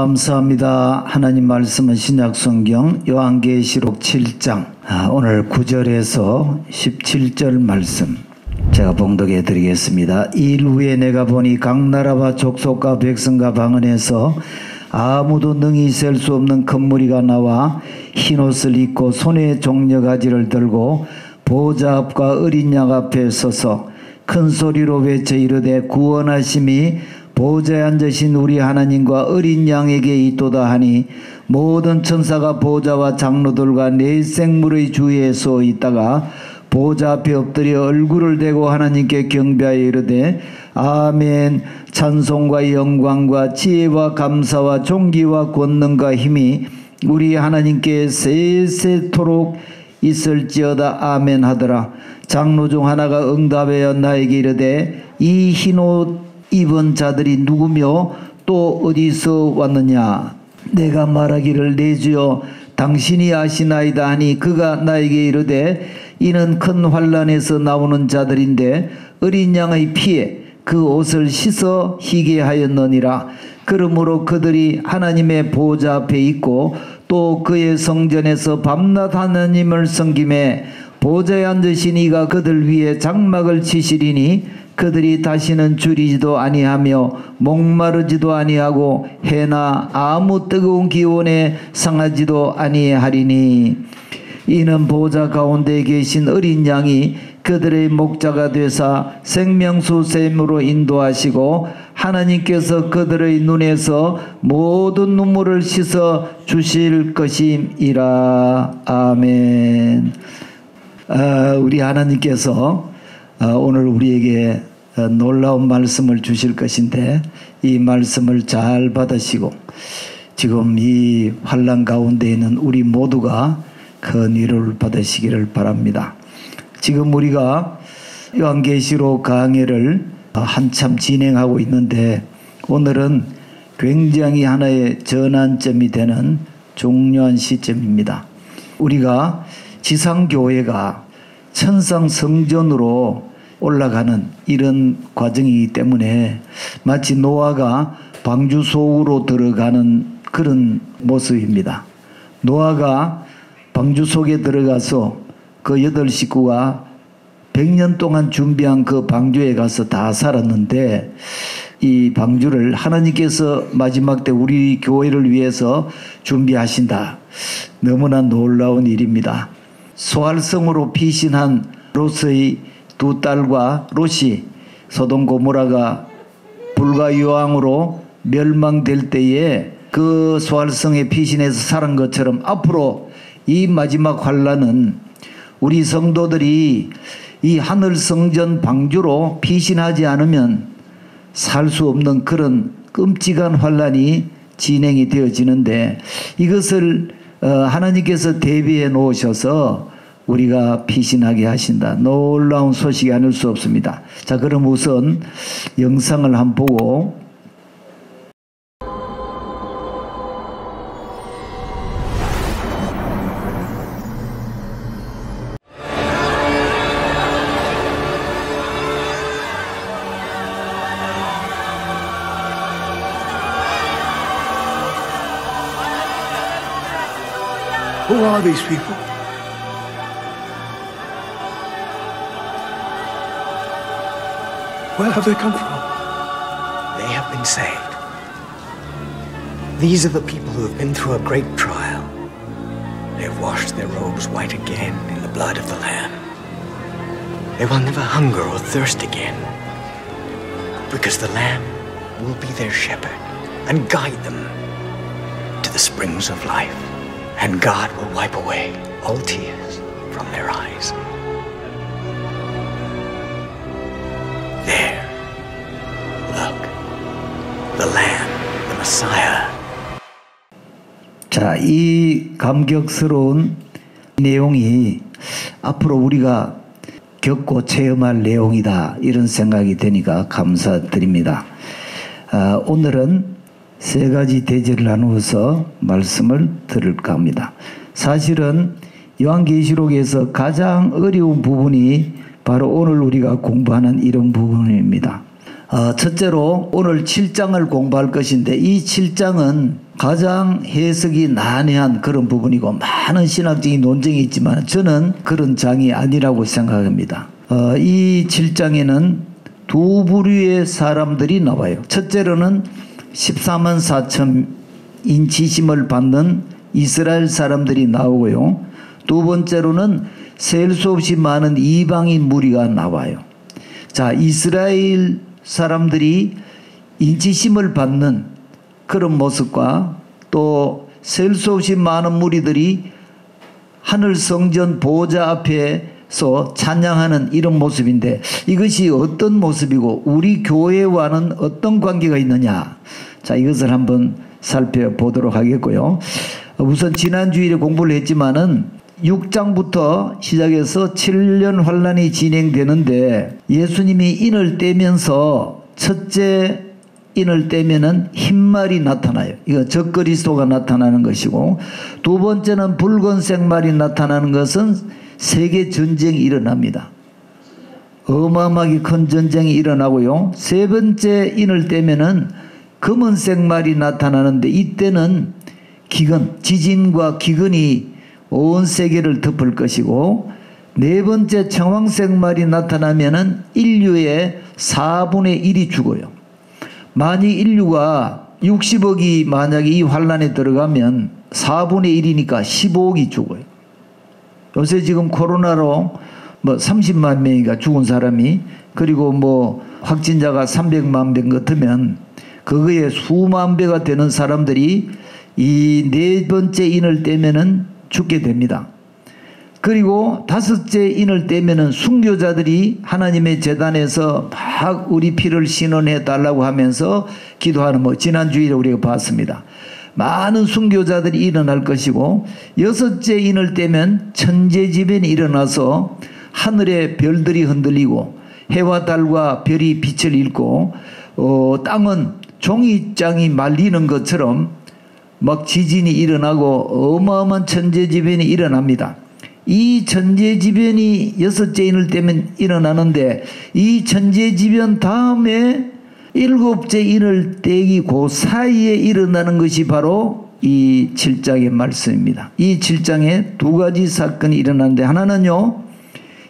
감사합니다. 하나님 말씀은 신약성경 요한계시록 7장 오늘 9절에서 17절 말씀 제가 봉독해 드리겠습니다. 이 일 후에 내가 보니 각 나라와 족속과 백성과 방언에서 아무도 능히 셀 수 없는 큰 무리가 나와 흰옷을 입고 손에 종려가지를 들고 보좌 앞과 어린 양 앞에 서서 큰 소리로 외쳐 이르되 구원하심이 보좌에 앉으신 우리 하나님과 어린 양에게 있도다 하니 모든 천사가 보좌와 장로들과 네 생물의 주위에 서 있다가 보좌 앞에 엎드려 얼굴을 대고 하나님께 경배하여 이르되 아멘. 찬송과 영광과 지혜와 감사와 존귀와 권능과 힘이 우리 하나님께 세세토록 있을지어다. 아멘 하더라. 장로 중 하나가 응답하여 나에게 이르되 이 흰옷 입은 자들이 누구며 또 어디서 왔느냐. 내가 말하기를 내 주여 당신이 아시나이다 하니 그가 나에게 이르되 이는 큰 환난에서 나오는 자들인데 어린 양의 피에 그 옷을 씻어 희게 하였느니라. 그러므로 그들이 하나님의 보좌 앞에 있고 또 그의 성전에서 밤낮 하나님을 섬기매 보좌에 앉으신 이가 그들 위에 장막을 치시리니 그들이 다시는 줄이지도 아니하며 목마르지도 아니하고 해나 아무 뜨거운 기온에 상하지도 아니하리니 이는 보좌 가운데 계신 어린 양이 그들의 목자가 되사 생명수 샘으로 인도하시고 하나님께서 그들의 눈에서 모든 눈물을 씻어 주실 것임이라. 아멘. 우리 하나님께서 오늘 우리에게 놀라운 말씀을 주실 것인데 이 말씀을 잘 받으시고 지금 이 환난 가운데 있는 우리 모두가 큰 위로를 받으시기를 바랍니다. 지금 우리가 요한계시록 강해를 한참 진행하고 있는데 오늘은 굉장히 하나의 전환점이 되는 중요한 시점입니다. 우리가 지상교회가 천상 성전으로 올라가는 이런 과정이기 때문에 마치 노아가 방주 속으로 들어가는 그런 모습입니다. 노아가 방주 속에 들어가서 그 8 식구가 100년 동안 준비한 그 방주에 가서 다 살았는데 이 방주를 하나님께서 마지막 때 우리 교회를 위해서 준비하신다. 너무나 놀라운 일입니다. 소활성으로 피신한 롯의 2 딸과 롯이 소돔 고모라가 불과 유황으로 멸망될 때에 그 소활성에 피신해서 살은 것처럼 앞으로 이 마지막 환난은 우리 성도들이 이 하늘 성전 방주로 피신하지 않으면 살 수 없는 그런 끔찍한 환난이 진행이 되어지는데 이것을 하나님께서 대비해 놓으셔서 우리가 피신하게 하신다. 놀라운 소식이 아닐 수 없습니다. 자, 그럼 우선 영상을 한번 보고 Who are these people? Where have they come from? They have been saved. These are the people who have been through a great trial. They have washed their robes white again in the blood of the Lamb. They will never hunger or thirst again, because the Lamb will be their shepherd and guide them to the springs of life. And God will wipe away all tears from their eyes. There, look, the Lamb, the Messiah. 자, 이 감격스러운 내용이 앞으로 우리가 겪고 체험할 내용이다 이런 생각이 되니까 감사드립니다. 오늘은 3가지 대제를 나누어서 말씀을 들을까 합니다. 사실은 요한계시록에서 가장 어려운 부분이 바로 오늘 우리가 공부하는 이런 부분입니다. 첫째로 오늘 7장을 공부할 것인데 이 7장은 가장 해석이 난해한 그런 부분이고 많은 신학적인 논쟁이 있지만 저는 그런 장이 아니라고 생각합니다. 이 7장에는 두 부류의 사람들이 나와요. 첫째로는 14만 4천 인치심을 받는 이스라엘 사람들이 나오고요. 두 번째로는 셀 수 없이 많은 이방인 무리가 나와요. 자, 이스라엘 사람들이 인치심을 받는 그런 모습과 또 셀 수 없이 많은 무리들이 하늘 성전 보좌 앞에서 찬양하는 이런 모습인데 이것이 어떤 모습이고 우리 교회와는 어떤 관계가 있느냐. 자, 이것을 한번 살펴보도록 하겠고요. 우선 지난 주일에 공부를 했지만은 6장부터 시작해서 7년 환란이 진행되는데 예수님이 인을 떼면서 첫째 인을 떼면은 흰말이 나타나요. 이거 적그리스도가 나타나는 것이고, 두 번째는 붉은색 말이 나타나는 것은 세계 전쟁이 일어납니다. 어마어마하게 큰 전쟁이 일어나고요. 세 번째 인을 떼면은 검은색 말이 나타나는데 이때는 기근, 지진과 기근이 온 세계를 덮을 것이고, 네 번째 청황색 말이 나타나면은 인류의 4분의 1이 죽어요. 만약 인류가 60억이 만약에 이 환란에 들어가면 4분의 1이니까 15억이 죽어요. 요새 지금 코로나로 뭐 30만 명이가 죽은 사람이, 그리고 뭐 확진자가 300만 명 같으면 그거에 수만 배가 되는 사람들이 이 네 번째 인을 떼면은 죽게 됩니다. 그리고 다섯째 인을 떼면은 순교자들이 하나님의 제단에서 막 우리 피를 신원해 달라고 하면서 기도하는 뭐 지난 주일에 우리가 봤습니다. 많은 순교자들이 일어날 것이고, 여섯째 인을 떼면 천재지변이 일어나서 하늘의 별들이 흔들리고 해와 달과 별이 빛을 잃고 땅은 종이장이 말리는 것처럼 막 지진이 일어나고 어마어마한 천재지변이 일어납니다. 이 천재지변이 여섯째 인을 떼면 일어나는데, 이 천재지변 다음에 일곱째 인을 떼기 그 사이에 일어나는 것이 바로 이 7장의 말씀입니다. 이 7장에 두 가지 사건이 일어나는데, 하나는요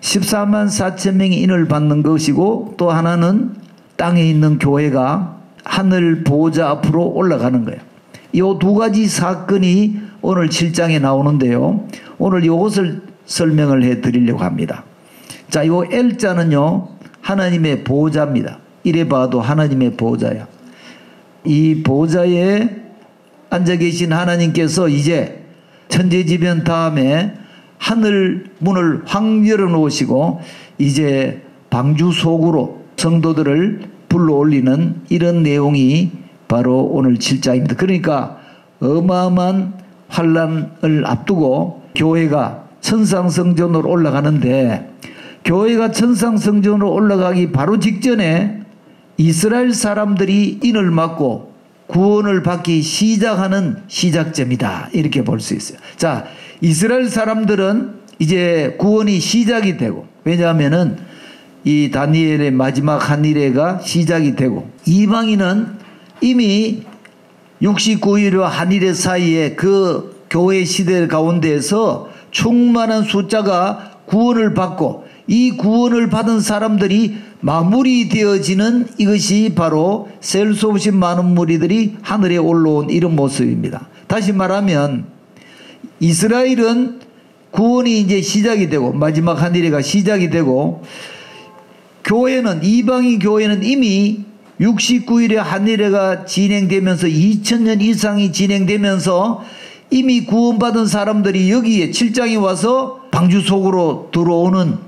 14만 4천 명이 인을 받는 것이고, 또 하나는 땅에 있는 교회가 하늘 보좌 앞으로 올라가는 거예요. 이 두 가지 사건이 오늘 7장에 나오는데요, 오늘 이것을 설명을 해 드리려고 합니다. 자, 이 L자는요 하나님의 보좌입니다. 이래 봐도 하나님의 보좌야. 이 보좌에 앉아 계신 하나님께서 이제 천재지변 다음에 하늘 문을 확 열어 놓으시고 이제 방주 속으로 성도들을 불러 올리는 이런 내용이 바로 오늘 7장입니다. 그러니까 어마어마한 환란을 앞두고 교회가 천상성전으로 올라가는데, 교회가 천상성전으로 올라가기 바로 직전에 이스라엘 사람들이 인을 맞고 구원을 받기 시작하는 시작점이다, 이렇게 볼 수 있어요. 자, 이스라엘 사람들은 이제 구원이 시작이 되고, 왜냐하면은 이 다니엘의 마지막 한 일회가 시작이 되고, 이방인은 이미 69일과 한 일회 사이에 그 교회 시대 가운데에서 충만한 숫자가 구원을 받고, 이 구원을 받은 사람들이 마무리되어지는 이것이 바로 셀 수 없이 많은 무리들이 하늘에 올라온 이런 모습입니다. 다시 말하면 이스라엘은 구원이 이제 시작이 되고 마지막 한 일회가 시작이 되고, 교회는, 이방인 교회는 이미 69일의 한 일회가 진행되면서 2000년 이상이 진행되면서 이미 구원받은 사람들이 여기에 7장에 와서 방주 속으로 들어오는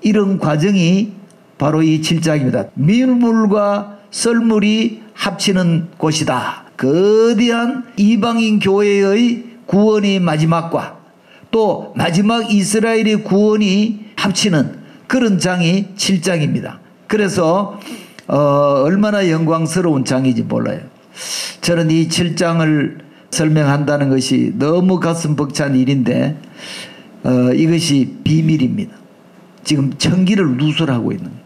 이런 과정이 바로 이 7장입니다. 밀물과 썰물이 합치는 곳이다. 거대한 이방인 교회의 구원의 마지막과 또 마지막 이스라엘의 구원이 합치는 그런 장이 7장입니다. 그래서 얼마나 영광스러운 장인지 몰라요. 저는 이 7장을 설명한다는 것이 너무 가슴 벅찬 일인데 이것이 비밀입니다. 지금 천기를 누설하고 있는 거예요.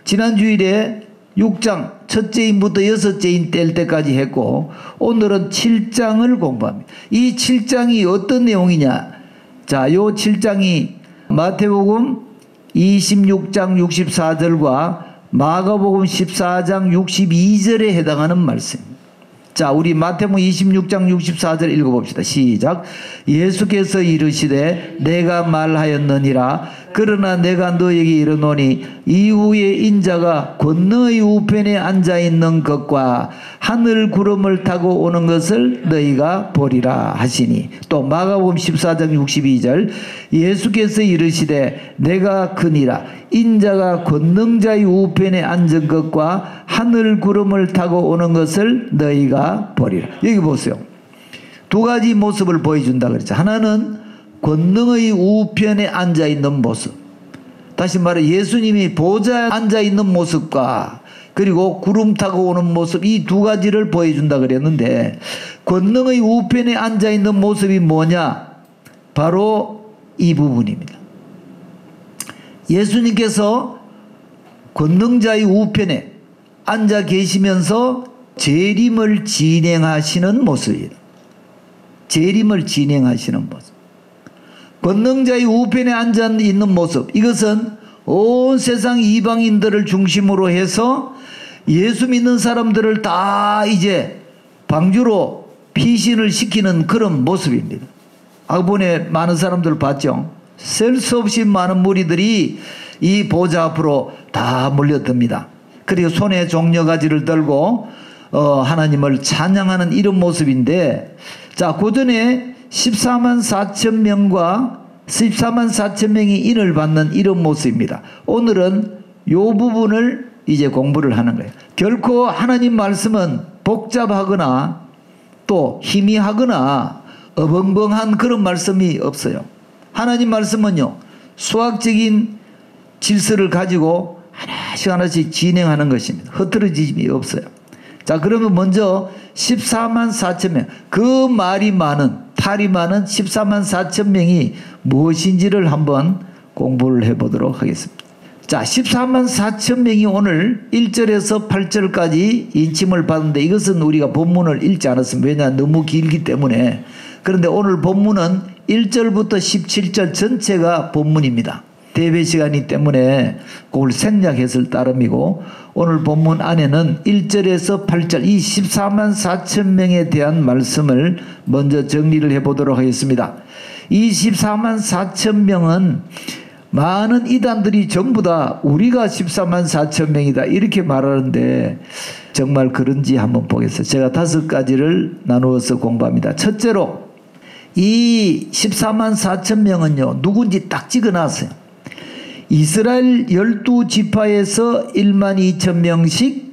지난 주일에 6장 첫째인부터 여섯째인 뗄 때까지 했고 오늘은 7장을 공부합니다. 이 7장이 어떤 내용이냐? 자, 요 7장이 마태복음 26장 64절과 마가복음 14장 62절에 해당하는 말씀입니다. 자, 우리 마태복음 26장 64절 읽어봅시다. 시작. 예수께서 이르시되 내가 말하였느니라. 그러나 내가 너에게 이르노니 이후에 인자가 권능의 우편에 앉아있는 것과 하늘 구름을 타고 오는 것을 너희가 보리라 하시니. 또 마가복음 14장 62절 예수께서 이르시되 내가 그니라. 인자가 권능자의 우편에 앉은 것과 하늘 구름을 타고 오는 것을 너희가 보리라. 여기 보세요. 두 가지 모습을 보여준다 그랬죠. 하나는 권능의 우편에 앉아있는 모습. 다시 말해 예수님이 보좌에 앉아있는 모습과 그리고 구름 타고 오는 모습, 이 두 가지를 보여준다 그랬는데 권능의 우편에 앉아있는 모습이 뭐냐? 바로 이 부분입니다. 예수님께서 권능자의 우편에 앉아 계시면서 재림을 진행하시는 모습이에요. 재림을 진행하시는 모습. 권능자의 우편에 앉아 있는 모습, 이것은 온 세상 이방인들을 중심으로 해서 예수 믿는 사람들을 다 이제 방주로 피신을 시키는 그런 모습입니다. 이번에 많은 사람들 봤죠? 셀 수 없이 많은 무리들이 이 보좌 앞으로 다 몰려듭니다. 그리고 손에 종려가지를 들고 하나님을 찬양하는 이런 모습인데, 자, 그 전에 14만 4천 명과 14만 4천 명이 인을 받는 이런 모습입니다. 오늘은 이 부분을 이제 공부를 하는 거예요. 결코 하나님 말씀은 복잡하거나 또 희미하거나 어벙벙한 그런 말씀이 없어요. 하나님 말씀은요, 수학적인 질서를 가지고 하나씩 하나씩 진행하는 것입니다. 흐트러짐이 없어요. 자, 그러면 먼저 14만 4천 명, 그 말이 많은, 탈이 많은 14만 4천 명이 무엇인지를 한번 공부를 해보도록 하겠습니다. 자, 14만 4천 명이 오늘 1절에서 8절까지 인침을 받는데, 이것은 우리가 본문을 읽지 않았습니다. 왜냐, 너무 길기 때문에. 그런데 오늘 본문은 1절부터 17절 전체가 본문입니다. 대배 시간이 때문에 그걸 생략했을 따름이고, 오늘 본문 안에는 1절에서 8절 이 14만 4천 명에 대한 말씀을 먼저 정리를 해보도록 하겠습니다. 이 14만 4천 명은 많은 이단들이 전부 다 우리가 14만 4천 명이다 이렇게 말하는데 정말 그런지 한번 보겠습니다. 제가 5가지를 나누어서 공부합니다. 첫째로 이 14만 4천 명은요, 누군지 딱 찍어놨어요. 이스라엘 12지파에서 1만 2천 명씩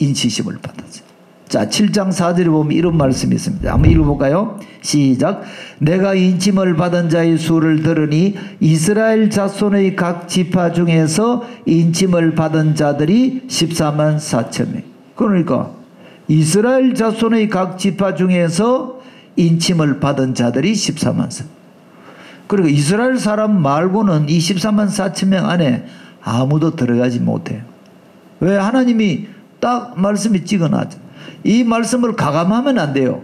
인치심을 받았어요. 자, 7장 4절에 보면 이런 말씀이 있습니다. 한번 읽어볼까요? 시작. 내가 인침을 받은 자의 수를 들으니 이스라엘 자손의 각 지파 중에서 인침을 받은 자들이 14만 4천 명. 그러니까 이스라엘 자손의 각 지파 중에서 인침을 받은 자들이 14만 4천 명. 그리고 이스라엘 사람 말고는 이 14만 4천 명 안에 아무도 들어가지 못해요. 왜? 하나님이 딱 말씀이 찍어놨죠. 이 말씀을 가감하면 안 돼요.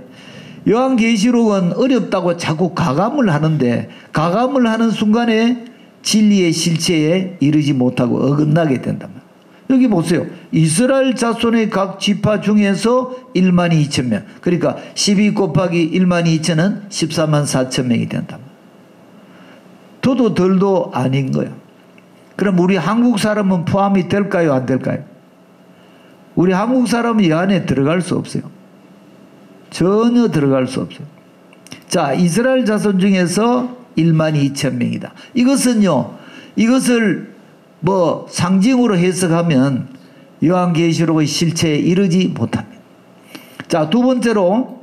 요한계시록은 어렵다고 자꾸 가감을 하는데, 가감을 하는 순간에 진리의 실체에 이르지 못하고 어긋나게 된단 말이에요. 여기 보세요. 이스라엘 자손의 각 지파 중에서 1만 2천 명. 그러니까 12 곱하기 1만 2천은 14만 4천 명이 된단 말이에요. 더도 덜도 아닌 거예요. 그럼 우리 한국 사람은 포함이 될까요? 안 될까요? 우리 한국 사람은 이 안에 들어갈 수 없어요. 전혀 들어갈 수 없어요. 자, 이스라엘 자손 중에서 1만 2천 명이다. 이것은요, 이것을 뭐 상징으로 해석하면 요한계시록의 실체에 이르지 못합니다. 자, 두 번째로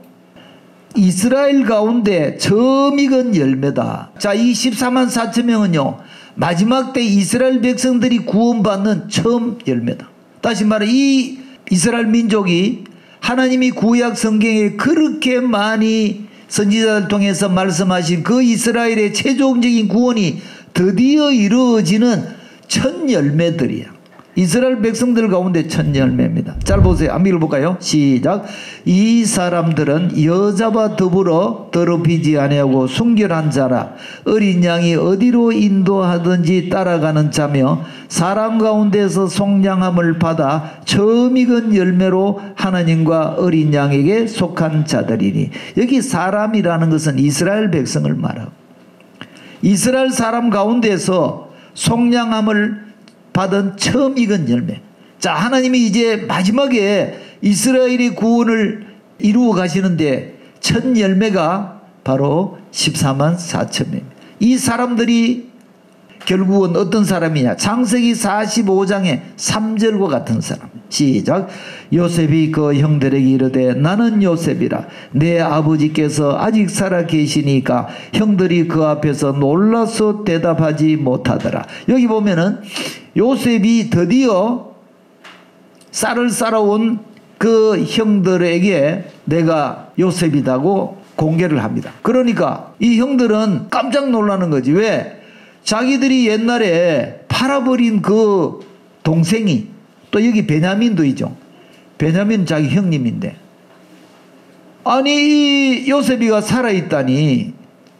이스라엘 가운데 처음 익은 열매다. 자, 이 14만 4천 명은요, 마지막 때 이스라엘 백성들이 구원받는 처음 열매다. 다시 말해 이 이스라엘 민족이 하나님이 구약 성경에 그렇게 많이 선지자들 통해서 말씀하신 그 이스라엘의 최종적인 구원이 드디어 이루어지는 첫 열매들이야. 이스라엘 백성들 가운데 첫 열매입니다. 잘 보세요. 한번 읽어볼까요? 시작. 이 사람들은 여자와 더불어 더럽히지 아니하고 순결한 자라. 어린 양이 어디로 인도하든지 따라가는 자며 사람 가운데서 속량함을 받아 처음 익은 열매로 하나님과 어린 양에게 속한 자들이니. 여기 사람이라는 것은 이스라엘 백성을 말하고 이스라엘 사람 가운데서 속량함을 받은 처음 익은 열매. 자, 하나님이 이제 마지막에 이스라엘의 구원을 이루어 가시는데 첫 열매가 바로 14만 4천명입니다. 이 사람들이 결국은 어떤 사람이냐? 창세기 45장의 3절과 같은 사람. 시작. 요셉이 그 형들에게 이르되 나는 요셉이라. 내 아버지께서 아직 살아 계시니까 형들이 그 앞에서 놀라서 대답하지 못하더라. 여기 보면은 요셉이 드디어 쌀을 쌓아온 그 형들에게 내가 요셉이라고 공개를 합니다. 그러니까 이 형들은 깜짝 놀라는 거지. 왜? 자기들이 옛날에 팔아버린 그 동생이, 또 여기 베냐민도 있죠. 베냐민 자기 형님인데, 아니 이 요셉이가 살아있다니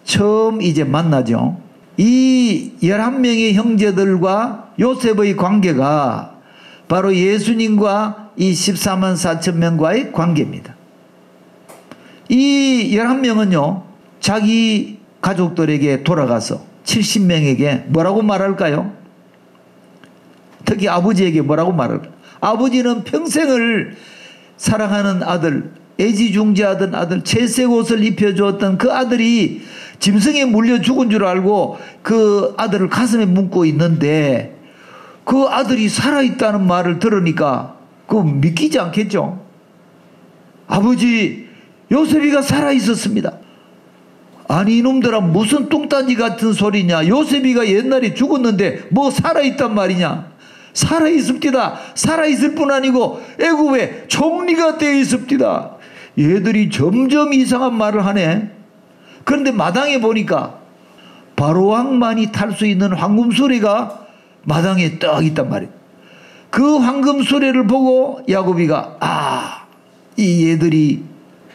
처음 이제 만나죠. 이 11명의 형제들과 요셉의 관계가 바로 예수님과 이 14만 4천 명과의 관계입니다. 이 11명은요 자기 가족들에게 돌아가서 70명에게 뭐라고 말할까요? 특히 아버지에게 뭐라고 말할까요? 아버지는 평생을 사랑하는 아들, 애지중지하던 아들, 채색 옷을 입혀주었던 그 아들이 짐승에 물려 죽은 줄 알고 그 아들을 가슴에 묻고 있는데 그 아들이 살아있다는 말을 들으니까 그거 믿기지 않겠죠? 아버지, 요셉이가 살아있었습니다. 아니 이놈들아 무슨 뚱딴지 같은 소리냐. 요셉이가 옛날에 죽었는데 뭐 살아있단 말이냐. 살아있습니다. 살아있을 뿐 아니고 애굽에 총리가 되어 있습니다. 얘들이 점점 이상한 말을 하네. 그런데 마당에 보니까 바로왕만이 탈 수 있는 황금수레가 마당에 딱 있단 말이에요. 그 황금수레를 보고 야곱이가 이 얘들이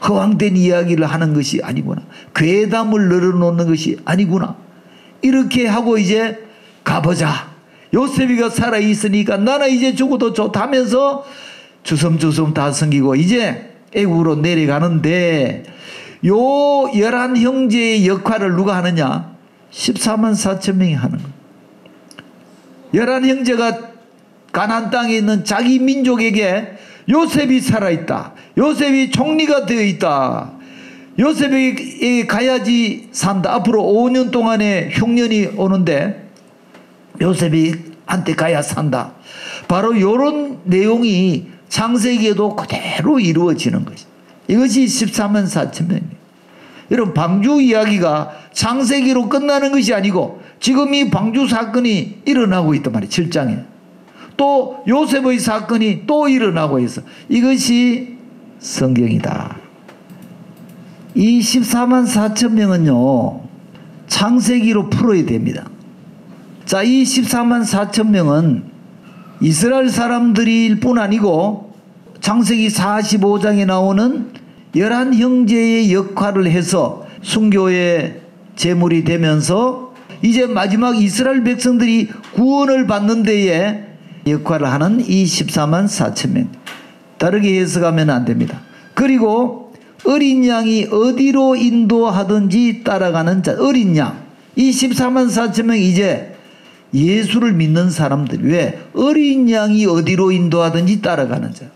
허황된 이야기를 하는 것이 아니구나. 괴담을 늘어놓는 것이 아니구나. 이렇게 하고 이제 가보자. 요셉이가 살아있으니까 나는 이제 죽어도 좋다면서 주섬주섬 다 섬기고 이제 애굽으로 내려가는데 요 11형제의 역할을 누가 하느냐? 14만 4천 명이 하는 거예요. 11형제가 가나안 땅에 있는 자기 민족에게 요셉이 살아있다. 요셉이 총리가 되어 있다. 요셉에게 가야지 산다. 앞으로 5년 동안의 흉년이 오는데 요셉이 한테 가야 산다. 바로 이런 내용이 창세기에도 그대로 이루어지는 것이. 이것이 14만 4천 명입니다. 여러분 방주 이야기가 창세기로 끝나는 것이 아니고 지금 이 방주 사건이 일어나고 있단 말이에요. 7장에. 또 요셉의 사건이 또 일어나고 있어. 이것이 성경이다. 이 14만 4천 명은요 창세기로 풀어야 됩니다. 자, 이 14만 4천 명은 이스라엘 사람들일 뿐 아니고 창세기 45장에 나오는 11형제의 역할을 해서 순교의 제물이 되면서 이제 마지막 이스라엘 백성들이 구원을 받는 데에 역할을 하는 이 14만 4천 명. 다르게 해석하면 안 됩니다. 그리고 어린 양이 어디로 인도하든지 따라가는 자. 어린 양. 이 14만 4천 명 이제 예수를 믿는 사람들. 왜? 어린 양이 어디로 인도하든지 따라가는 자.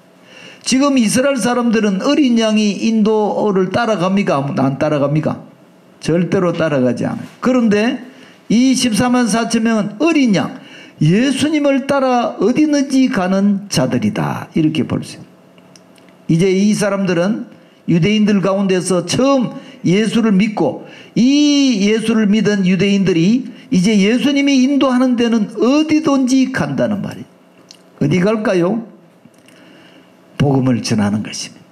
지금 이스라엘 사람들은 어린 양이 인도를 따라갑니까? 안 따라갑니까? 절대로 따라가지 않아요. 그런데 이 14만 4천 명은 어린 양, 예수님을 따라 어디든지 가는 자들이다. 이렇게 볼 수 있습니다. 이제 이 사람들은 유대인들 가운데서 처음 예수를 믿고 이 예수를 믿은 유대인들이 이제 예수님이 인도하는 데는 어디든지 간다는 말이에요. 어디 갈까요? 복음을 전하는 것입니다.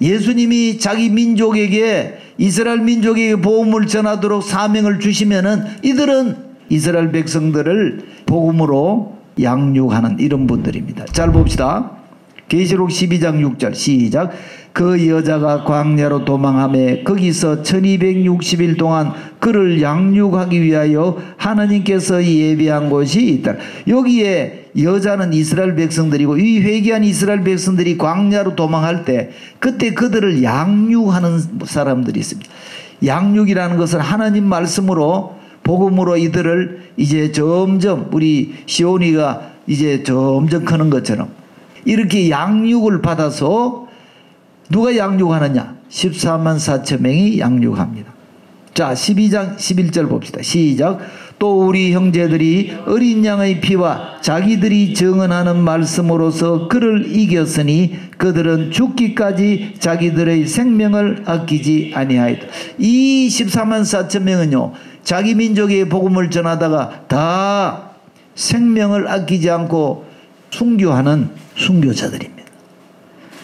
예수님이 자기 민족에게 이스라엘 민족에게 복음을 전하도록 사명을 주시면은 이들은 이스라엘 백성들을 복음으로 양육하는 이런 분들입니다. 잘 봅시다. 계시록 12장 6절 시작. 그 여자가 광야로 도망하며 거기서 1260일 동안 그를 양육하기 위하여 하나님께서 예비한 곳이 있다. 여기에 여자는 이스라엘 백성들이고 이 회개한 이스라엘 백성들이 광야로 도망할 때 그때 그들을 양육하는 사람들이 있습니다. 양육이라는 것은 하나님 말씀으로 복음으로 이들을 이제 점점 우리 시온이가 이제 점점 크는 것처럼 이렇게 양육을 받아서 누가 양육하느냐? 14만 4천 명이 양육합니다. 자, 12장 11절 봅시다. 시작. 또 우리 형제들이 어린 양의 피와 자기들이 증언하는 말씀으로서 그를 이겼으니 그들은 죽기까지 자기들의 생명을 아끼지 아니하였다. 이 14만 4천 명은요, 자기 민족의 복음을 전하다가 다 생명을 아끼지 않고 순교하는 순교자들입니다.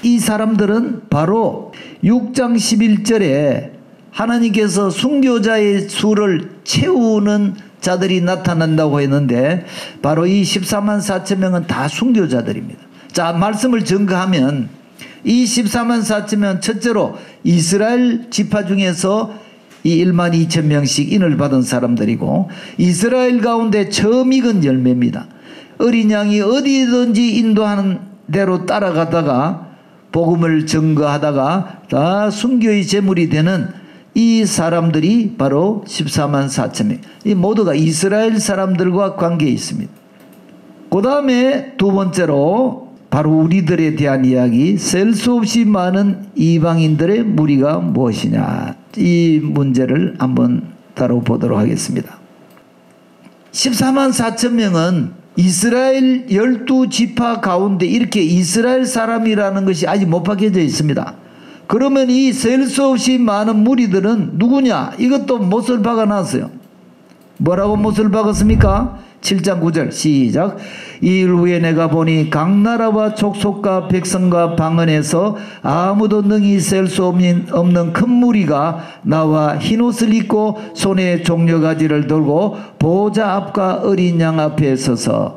이 사람들은 바로 6장 11절에 하나님께서 순교자의 수를 채우는 자들이 나타난다고 했는데 바로 이 14만 4천 명은 다 순교자들입니다. 자, 말씀을 증거하면 이 14만 4천 명은 첫째로 이스라엘 지파 중에서 이 1만 2천 명씩 인을 받은 사람들이고 이스라엘 가운데 처음 익은 열매입니다. 어린 양이 어디든지 인도하는 대로 따라가다가 복음을 증거하다가 다 순교의 제물이 되는 이 사람들이 바로 14만 4천 명. 이 모두가 이스라엘 사람들과 관계에 있습니다. 그 다음에 두 번째로 바로 우리들에 대한 이야기, 셀 수 없이 많은 이방인들의 무리가 무엇이냐, 이 문제를 한번 다뤄보도록 하겠습니다. 14만 4천 명은 이스라엘 12지파 가운데 이렇게 이스라엘 사람이라는 것이 아직 못 밝혀져 있습니다. 그러면 이 셀 수 없이 많은 무리들은 누구냐? 이것도 못을 박아놨어요. 뭐라고 못을 박았습니까? 7장 9절 시작. 이일 후에 내가 보니 각 나라와 족속과 백성과 방언에서 아무도 능히 셀 수 없는 큰 무리가 나와 흰옷을 입고 손에 종려가지를 들고 보좌 앞과 어린 양 앞에 서서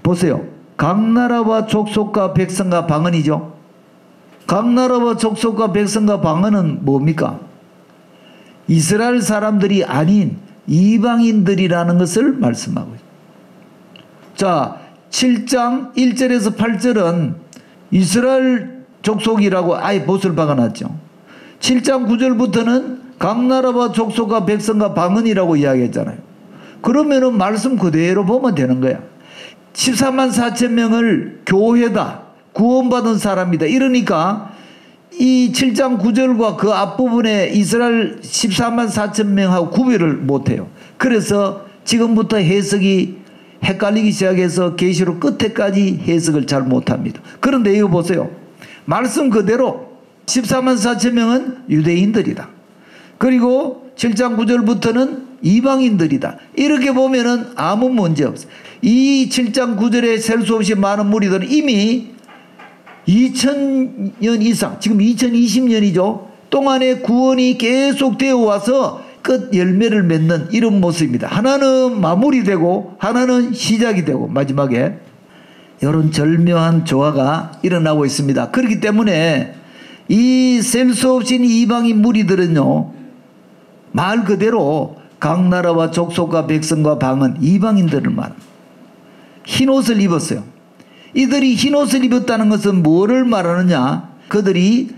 보세요. 각 나라와 족속과 백성과 방언이죠. 각 나라와 족속과 백성과 방언은 뭡니까? 이스라엘 사람들이 아닌 이방인들이라는 것을 말씀하고 있습니다. 자, 7장 1절에서 8절은 이스라엘 족속이라고 아예 못을 박아놨죠. 7장 9절부터는 각 나라와 족속과 백성과 방언이라고 이야기했잖아요. 그러면은 말씀 그대로 보면 되는 거야. 14만 4천 명을 교회다, 구원받은 사람이다. 이러니까 이 7장 9절과 그 앞부분에 이스라엘 14만 4천 명하고 구별을 못해요. 그래서 지금부터 해석이 헷갈리기 시작해서 계시록 끝에까지 해석을 잘 못합니다. 그런데 이거 보세요. 말씀 그대로 14만 4천 명은 유대인들이다. 그리고 7장 9절부터는 이방인들이다. 이렇게 보면은 아무 문제 없어요. 이 7장 9절에 셀 수 없이 많은 무리들은 이미 2000년 이상, 지금 2020년이죠. 동안의 구원이 계속 되어 와서 끝 열매를 맺는 이런 모습입니다. 하나는 마무리되고 하나는 시작이 되고 마지막에 이런 절묘한 조화가 일어나고 있습니다. 그렇기 때문에 이 셀 수 없인 이방인 무리들은요, 말 그대로 각 나라와 족속과 백성과 방언, 이방인들을 말합니다. 흰옷을 입었어요. 이들이 흰옷을 입었다는 것은 뭐를 말하느냐? 그들이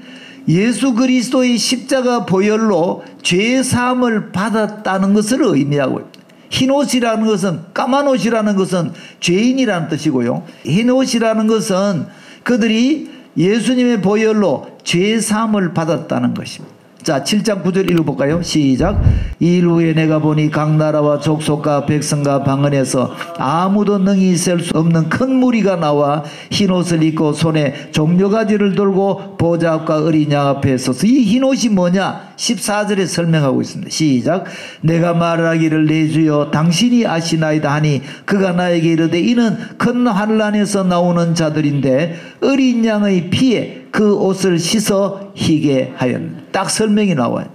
예수 그리스도의 십자가 보혈로 죄 사함을 받았다는 것을 의미하고 있습니다. 흰옷이라는 것은, 까만 옷이라는 것은 죄인이라는 뜻이고요. 흰옷이라는 것은 그들이 예수님의 보혈로 죄 사함을 받았다는 것입니다. 자, 7장 9절 읽어볼까요? 시작. 이일 후에 내가 보니 각 나라와 족속과 백성과 방언에서 아무도 능히 셀 수 없는 큰 무리가 나와 흰옷을 입고 손에 종려가지를 들고 보좌 앞과 어린 양 앞에 서서, 이 흰옷이 뭐냐? 14절에 설명하고 있습니다. 시작. 내가 말하기를 내 주여 당신이 아시나이다 하니 그가 나에게 이르되 이는 큰 환난에서 나오는 자들인데 어린 양의 피에 그 옷을 씻어 희게 하였느니라. 딱 설명이 나와요.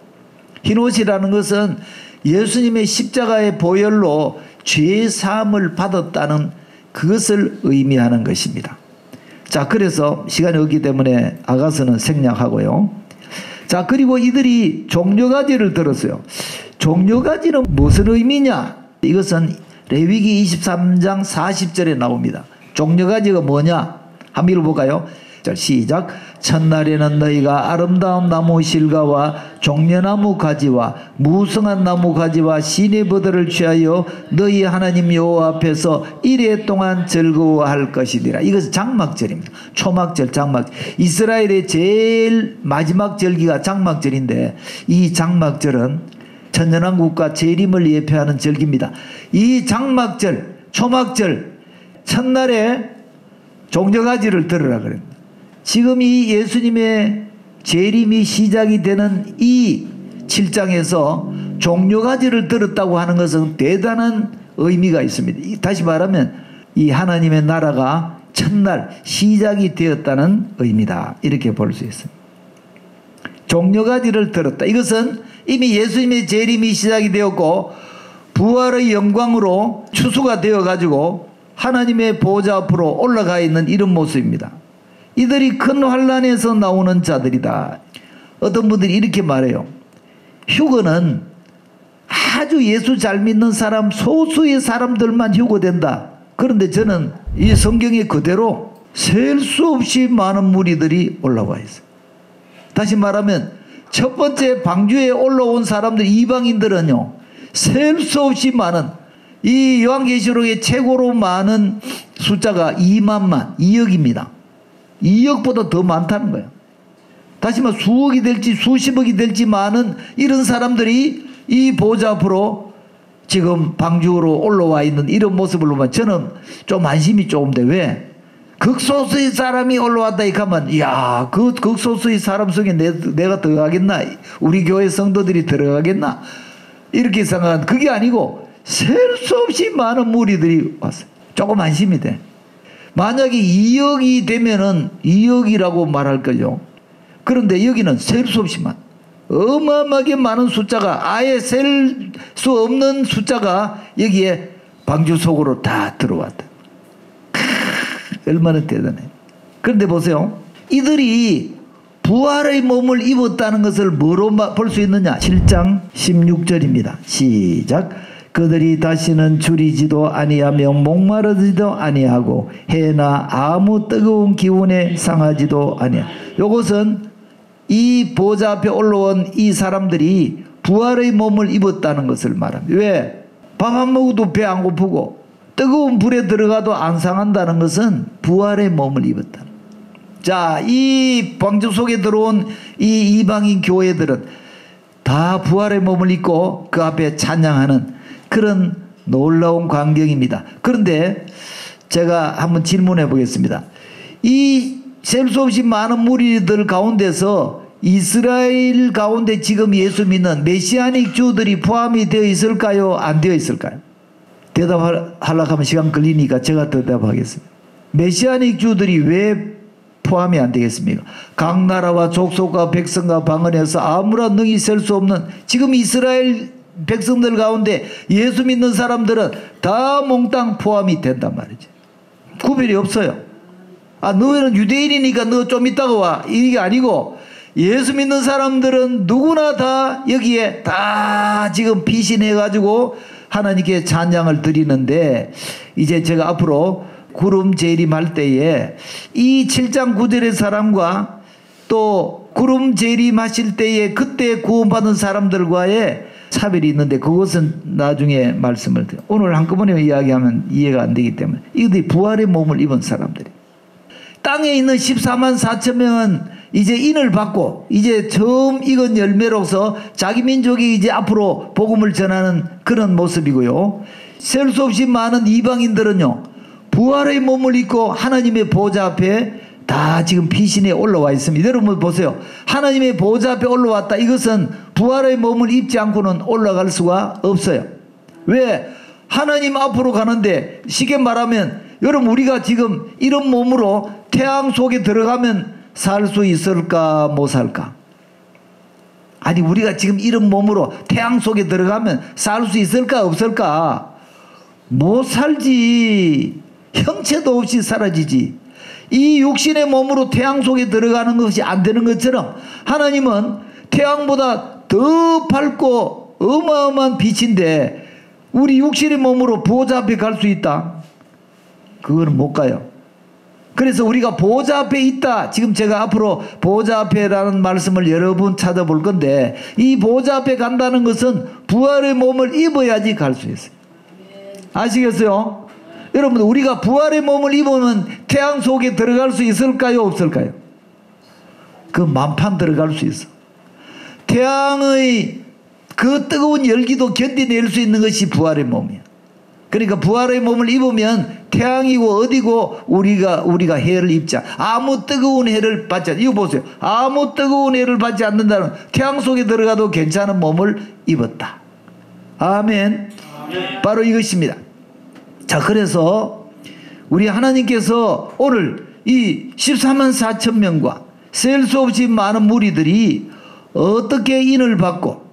흰옷이라는 것은 예수님의 십자가의 보혈로 죄 사함을 받았다는 그것을 의미하는 것입니다. 자, 그래서 시간이 없기 때문에 아가서는 생략하고요. 자, 그리고 이들이 종려가지를 들었어요. 종려가지는 무슨 의미냐? 이것은 레위기 23장 40절에 나옵니다. 종려가지가 뭐냐? 한번 읽어볼까요? 자, 시작. 첫날에는 너희가 아름다운 나무 실과와 종려나무 가지와 무성한 나무 가지와 시내 버들을 취하여 너희 하나님 여호와 앞에서 이레 동안 즐거워할 것이니라. 이것은 장막절입니다. 초막절, 장막절. 이스라엘의 제일 마지막 절기가 장막절인데, 이 장막절은 천년왕국과 재림을 예표하는 절기입니다. 이 장막절, 초막절, 첫날에 종려가지를 들으라 그럽니다. 지금 이 예수님의 재림이 시작이 되는 이 7장에서 종려가지를 들었다고 하는 것은 대단한 의미가 있습니다. 다시 말하면 이 하나님의 나라가 첫날 시작이 되었다는 의미다, 이렇게 볼 수 있습니다. 종려가지를 들었다. 이것은 이미 예수님의 재림이 시작이 되었고 부활의 영광으로 추수가 되어 가지고 하나님의 보좌 앞으로 올라가 있는 이런 모습입니다. 이들이 큰 환난에서 나오는 자들이다. 어떤 분들이 이렇게 말해요. 휴거는 아주 예수 잘 믿는 사람, 소수의 사람들만 휴거된다. 그런데 저는 이 성경에 그대로 셀 수 없이 많은 무리들이 올라와 있어요. 다시 말하면 첫 번째 방주에 올라온 사람들, 이방인들은요, 셀 수 없이 많은, 이 요한계시록의 최고로 많은 숫자가 2만만, 2억입니다. 2억보다 더 많다는 거예요. 다시 말해 수억이 될지 수십억이 될지 많은 이런 사람들이 이 보좌 앞으로 지금 방주로 올라와 있는 이런 모습을 보면 저는 좀 안심이 조금 돼. 왜? 극소수의 사람이 올라왔다 이렇게 하면, 이야, 그 극소수의 사람 속에 내가 들어가겠나? 우리 교회 성도들이 들어가겠나? 이렇게 생각한, 그게 아니고 셀 수 없이 많은 무리들이 왔어요. 조금 안심이 돼. 만약에 2억이 되면은 2억이라고 말할 거죠. 그런데 여기는 셀 수 없이 많은, 어마어마하게 많은 숫자가, 아예 셀 수 없는 숫자가 여기에 방주 속으로 다 들어왔다. 얼마나 대단해. 그런데 보세요. 이들이 부활의 몸을 입었다는 것을 뭐로 볼 수 있느냐? 7장 16절입니다. 시작. 그들이 다시는 줄이지도 아니하며 목마르지도 아니하고 해나 아무 뜨거운 기운에 상하지도 아니하. 요것은 이 보좌 앞에 올라온 이 사람들이 부활의 몸을 입었다는 것을 말합니다. 왜? 밥 안 먹어도 배 안 고프고 뜨거운 불에 들어가도 안 상한다는 것은 부활의 몸을 입었다. 자, 이 방주 속에 들어온 이 이방인 교회들은 다 부활의 몸을 입고 그 앞에 찬양하는 그런 놀라운 광경입니다. 그런데 제가 한번 질문해 보겠습니다. 이 셀 수 없이 많은 무리들 가운데서 이스라엘 가운데 지금 예수 믿는 메시아닉 주들이 포함이 되어 있을까요? 안 되어 있을까요? 대답하려고 하면 시간 걸리니까 제가 대답하겠습니다. 메시아닉 주들이 왜 포함이 안 되겠습니까? 각 나라와 족속과 백성과 방언에서 아무런 능히 셀 수 없는 지금 이스라엘 백성들 가운데 예수 믿는 사람들은 다 몽땅 포함이 된단 말이죠. 구별이 없어요. 아, 너는 유대인이니까 너 좀 이따가 와, 이게 아니고 예수 믿는 사람들은 누구나 다 여기에 다 지금 피신해 가지고 하나님께 찬양을 드리는데, 이제 제가 앞으로 구름 재림할 때에 이 7장 9절의 사람과 또 구름 재림하실 때에 그때 구원받은 사람들과의 차별이 있는데 그것은 나중에 말씀을 드려요. 오늘 한꺼번에 이야기하면 이해가 안 되기 때문에 이들이 부활의 몸을 입은 사람들이, 땅에 있는 14만 4천 명은 이제 인을 받고 이제 처음 익은 열매로서 자기 민족이 이제 앞으로 복음을 전하는 그런 모습이고요. 셀 수 없이 많은 이방인들은요, 부활의 몸을 입고 하나님의 보좌 앞에 다 지금 피신에 올라와 있습니다. 여러분 보세요. 하나님의 보좌 앞에 올라왔다. 이것은 부활의 몸을 입지 않고는 올라갈 수가 없어요. 왜? 하나님 앞으로 가는데, 쉽게 말하면 여러분 우리가 지금 이런 몸으로 태양 속에 들어가면 살 수 있을까 못 살까? 아니, 우리가 지금 이런 몸으로 태양 속에 들어가면 살 수 있을까 없을까? 못 살지. 형체도 없이 사라지지. 이 육신의 몸으로 태양 속에 들어가는 것이 안 되는 것처럼 하나님은 태양보다 더 밝고 어마어마한 빛인데 우리 육신의 몸으로 보좌 앞에 갈 수 있다? 그거는 못 가요. 그래서 우리가 보좌 앞에 있다. 지금 제가 앞으로 보좌 앞에라는 말씀을 여러 번 찾아볼 건데 이 보좌 앞에 간다는 것은 부활의 몸을 입어야지 갈 수 있어요. 아시겠어요? 여러분, 우리가 부활의 몸을 입으면 태양 속에 들어갈 수 있을까요? 없을까요? 그 만판 들어갈 수 있어. 태양의 그 뜨거운 열기도 견디낼 수 있는 것이 부활의 몸이야. 그러니까 부활의 몸을 입으면 태양이고 어디고 우리가 해를 입자. 아무 뜨거운 해를 받지 않는다. 이거 보세요. 아무 뜨거운 해를 받지 않는다는 태양 속에 들어가도 괜찮은 몸을 입었다. 아멘. 바로 이것입니다. 자, 그래서 우리 하나님께서 오늘 이 14만 4천 명과 셀 수 없이 많은 무리들이 어떻게 인을 받고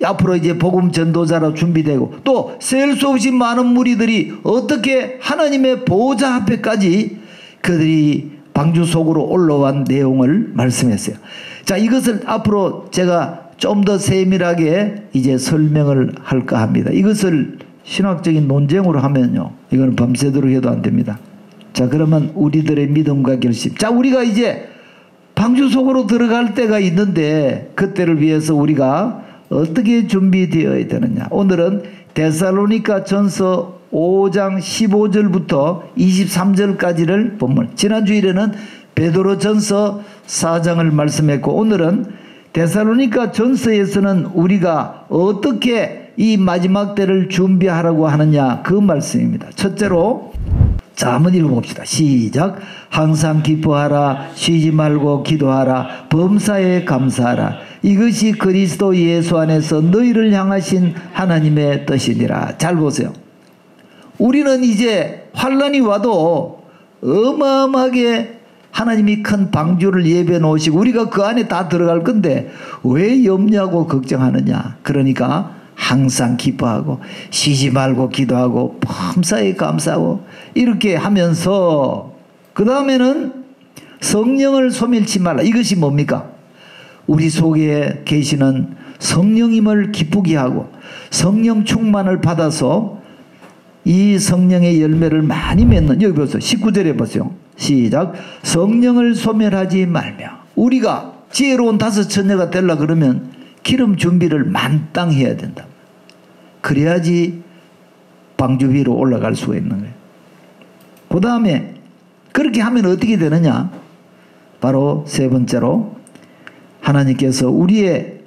앞으로 이제 복음 전도자로 준비되고 또 셀 수 없이 많은 무리들이 어떻게 하나님의 보좌 앞에까지 그들이 방주 속으로 올라온 내용을 말씀했어요. 자, 이것을 앞으로 제가 좀 더 세밀하게 이제 설명을 할까 합니다. 이것을 신학적인 논쟁으로 하면요, 이거는 밤새도록 해도 안 됩니다. 자, 그러면 우리들의 믿음과 결심. 자, 우리가 이제 방주 속으로 들어갈 때가 있는데 그때를 위해서 우리가 어떻게 준비되어야 되느냐. 오늘은 데살로니가 전서 5장 15절부터 23절까지를 본문. 지난 주일에는 베드로 전서 4장을 말씀했고 오늘은 데살로니가 전서에서는 우리가 어떻게 이 마지막 때를 준비하라고 하느냐 그 말씀입니다. 첫째로 자, 한번 읽어봅시다. 시작. 항상 기뻐하라. 쉬지 말고 기도하라. 범사에 감사하라. 이것이 그리스도 예수 안에서 너희를 향하신 하나님의 뜻이니라. 잘 보세요. 우리는 이제 환난이 와도 어마어마하게 하나님이 큰 방주를 예배해 놓으시고 우리가 그 안에 다 들어갈 건데 왜 염려하고 걱정하느냐. 그러니까 항상 기뻐하고 쉬지 말고 기도하고 범사에 감사하고 이렇게 하면서 그 다음에는 성령을 소멸치 말라. 이것이 뭡니까? 우리 속에 계시는 성령임을 기쁘게 하고 성령 충만을 받아서 이 성령의 열매를 많이 맺는, 여기 보세요. 19절에 보세요. 시작. 성령을 소멸하지 말며. 우리가 지혜로운 다섯 처녀가 되려 그러면 기름 준비를 만땅 해야 된다. 그래야지 방주 위로 올라갈 수가 있는 거예요. 그 다음에 그렇게 하면 어떻게 되느냐? 바로 세 번째로 하나님께서 우리의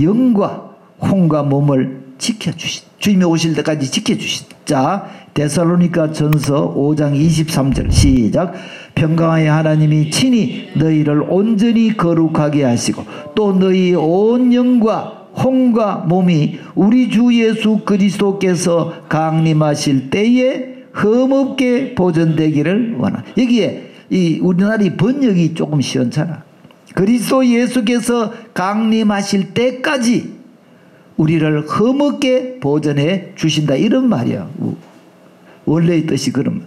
영과 혼과 몸을 지켜주신, 주님이 오실 때까지 지켜주신. 자, 데살로니가 전서 5장 23절 시작. 평강의 하나님이 친히 너희를 온전히 거룩하게 하시고 또 너희 온 영과 혼과 몸이 우리 주 예수 그리스도께서 강림하실 때에 흠없게 보존되기를 원하나. 여기에 이 우리나라의 번역이 조금 시원찮아. 그리스도 예수께서 강림하실 때까지 우리를 흠없게 보존해 주신다. 이런 말이야. 원래의 뜻이 그런.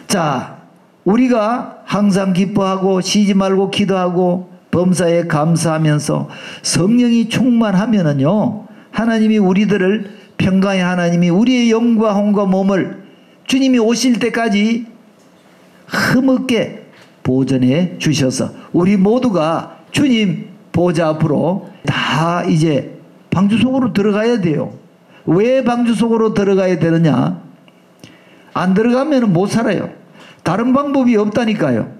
자, 우리가 항상 기뻐하고 쉬지 말고 기도하고 범사에 감사하면서 성령이 충만하면은요, 하나님이 우리들을, 평강의 하나님이 우리의 영과 혼과 몸을 주님이 오실 때까지 흠없게 보존해 주셔서 우리 모두가 주님 보좌 앞으로 다 이제 방주 속으로 들어가야 돼요. 왜 방주 속으로 들어가야 되느냐? 안 들어가면 못 살아요. 다른 방법이 없다니까요.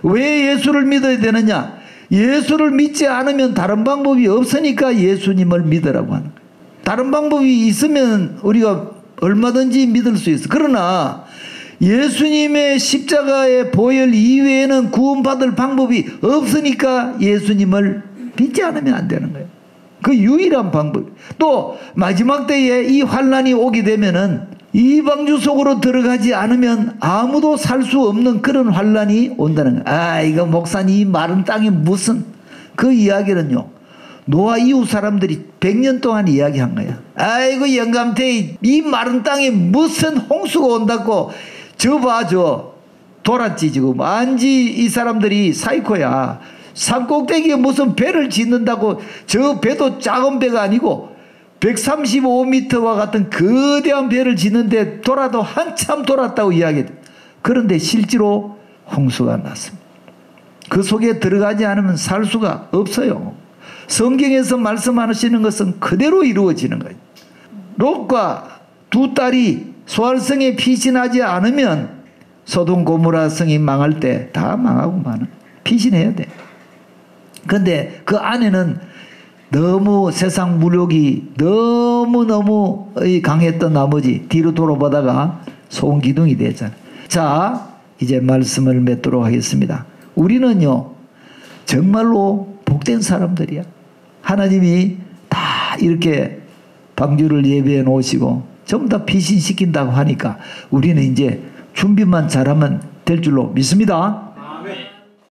왜 예수를 믿어야 되느냐? 예수를 믿지 않으면 다른 방법이 없으니까 예수님을 믿으라고 하는 거예요. 다른 방법이 있으면 우리가 얼마든지 믿을 수 있어. 그러나 예수님의 십자가의 보혈 이외에는 구원받을 방법이 없으니까 예수님을 믿지 않으면 안 되는 거예요. 그 유일한 방법. 또 마지막 때에 이 환난이 오게 되면은 이 방주 속으로 들어가지 않으면 아무도 살 수 없는 그런 환난이 온다는 거예요. 아, 이거 목사님 이 마른 땅에 무슨, 그 이야기는요, 노아 이후 사람들이 100년 동안 이야기한 거야. 아이고 영감태 이 마른 땅에 무슨 홍수가 온다고 저 봐, 저 돌았지 지금. 안지 이 사람들이 사이코야. 산꼭대기에 무슨 배를 짓는다고. 저 배도 작은 배가 아니고 135m와 같은 거대한 배를 짓는데 돌아도 한참 돌았다고 이야기해. 그런데 실제로 홍수가 났습니다. 그 속에 들어가지 않으면 살 수가 없어요. 성경에서 말씀하시는 것은 그대로 이루어지는 거예요. 롯과 두 딸이 소알성에 피신하지 않으면 소돔 고모라 성이 망할 때 다 망하고 마는. 피신해야 돼. 그런데 그 안에는 너무 세상 무력이 너무너무 강했던 나머지 뒤로 돌아보다가 소음기둥이 되잖아요. 자, 이제 말씀을 맺도록 하겠습니다. 우리는요 정말로 복된 사람들이야. 하나님이 다 이렇게 방주를 예배해 놓으시고 전부 다 피신시킨다고 하니까 우리는 이제 준비만 잘하면 될 줄로 믿습니다.